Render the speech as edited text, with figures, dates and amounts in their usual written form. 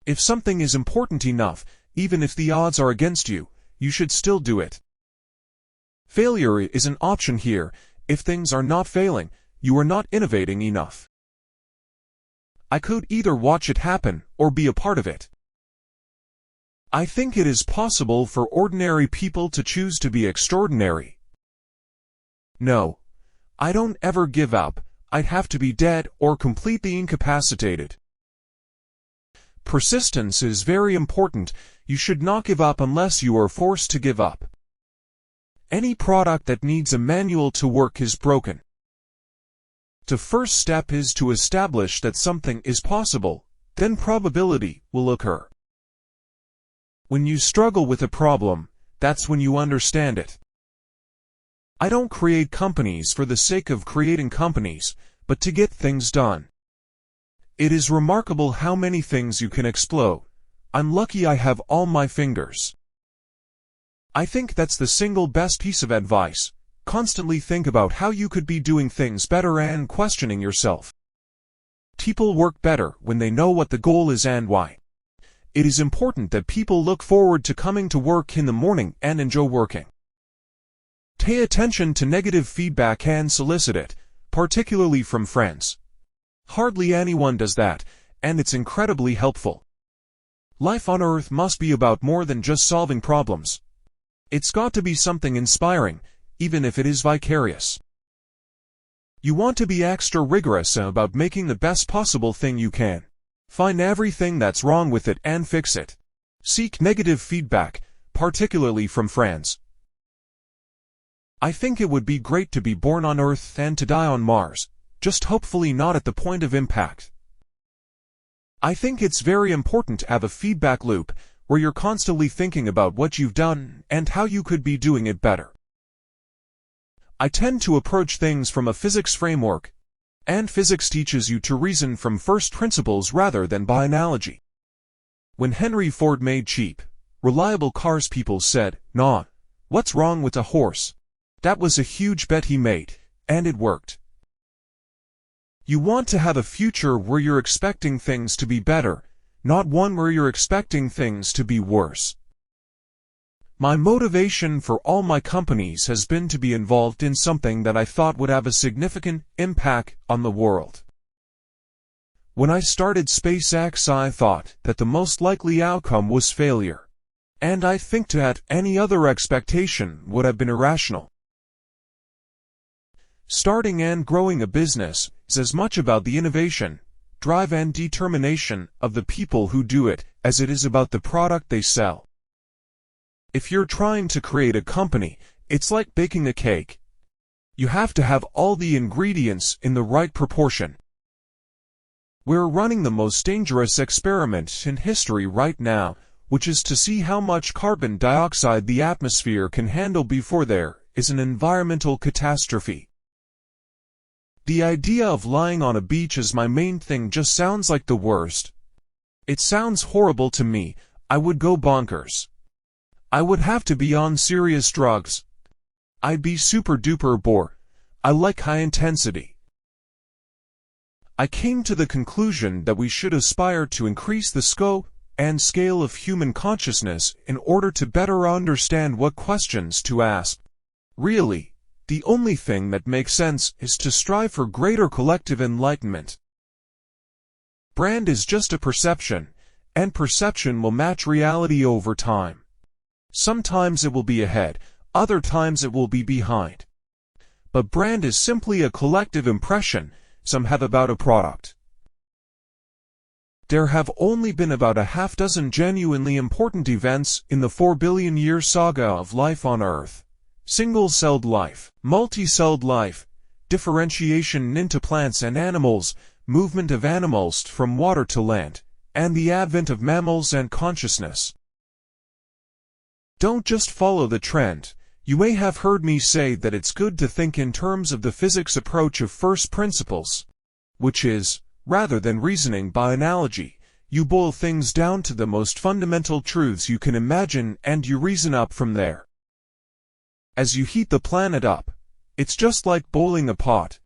If something is important enough, even if the odds are against you, you should still do it. Failure is an option here. If things are not failing, you are not innovating enough. I could either watch it happen or be a part of it. I think it is possible for ordinary people to choose to be extraordinary. No, I don't ever give up. I'd have to be dead or completely incapacitated. Persistence is very important. You should not give up unless you are forced to give up. Any product that needs a manual to work is broken. The first step is to establish that something is possible, then probability will occur. When you struggle with a problem, that's when you understand it. I don't create companies for the sake of creating companies, but to get things done. It is remarkable how many things you can explode. I'm lucky I have all my fingers. I think that's the single best piece of advice. Constantly think about how you could be doing things better and questioning yourself. People work better when they know what the goal is and why. It is important that people look forward to coming to work in the morning and enjoy working. Pay attention to negative feedback and solicit it, particularly from friends. Hardly anyone does that, and it's incredibly helpful. Life on Earth must be about more than just solving problems. It's got to be something inspiring, even if it is vicarious. You want to be extra rigorous about making the best possible thing you can. Find everything that's wrong with it and fix it. Seek negative feedback, particularly from friends. I think it would be great to be born on Earth and to die on Mars, just hopefully not at the point of impact. I think it's very important to have a feedback loop where you're constantly thinking about what you've done and how you could be doing it better. I tend to approach things from a physics framework, and physics teaches you to reason from first principles rather than by analogy. When Henry Ford made cheap, reliable cars, people said, "Nah, what's wrong with a horse?" That was a huge bet he made, and it worked. You want to have a future where you're expecting things to be better, not one where you're expecting things to be worse. My motivation for all my companies has been to be involved in something that I thought would have a significant impact on the world. When I started SpaceX, I thought that the most likely outcome was failure, and I think that any other expectation would have been irrational. Starting and growing a business is as much about the innovation, drive and determination of the people who do it as it is about the product they sell. If you're trying to create a company, it's like baking a cake. You have to have all the ingredients in the right proportion. We're running the most dangerous experiment in history right now, which is to see how much carbon dioxide the atmosphere can handle before there is an environmental catastrophe. The idea of lying on a beach as my main thing just sounds like the worst. It sounds horrible to me. I would go bonkers. I would have to be on serious drugs. I'd be super duper bored. I like high intensity. I came to the conclusion that we should aspire to increase the scope and scale of human consciousness in order to better understand what questions to ask. Really, the only thing that makes sense is to strive for greater collective enlightenment. Brand is just a perception, and perception will match reality over time. Sometimes it will be ahead, other times it will be behind. But brand is simply a collective impression some have about a product. There have only been about a half-dozen genuinely important events in the 4-billion-year saga of life on Earth. Single-celled life, multi-celled life, differentiation into plants and animals, movement of animals from water to land, and the advent of mammals and consciousness. Don't just follow the trend. You may have heard me say that it's good to think in terms of the physics approach of first principles, which is, rather than reasoning by analogy, you boil things down to the most fundamental truths you can imagine and you reason up from there. As you heat the planet up, it's just like boiling a pot.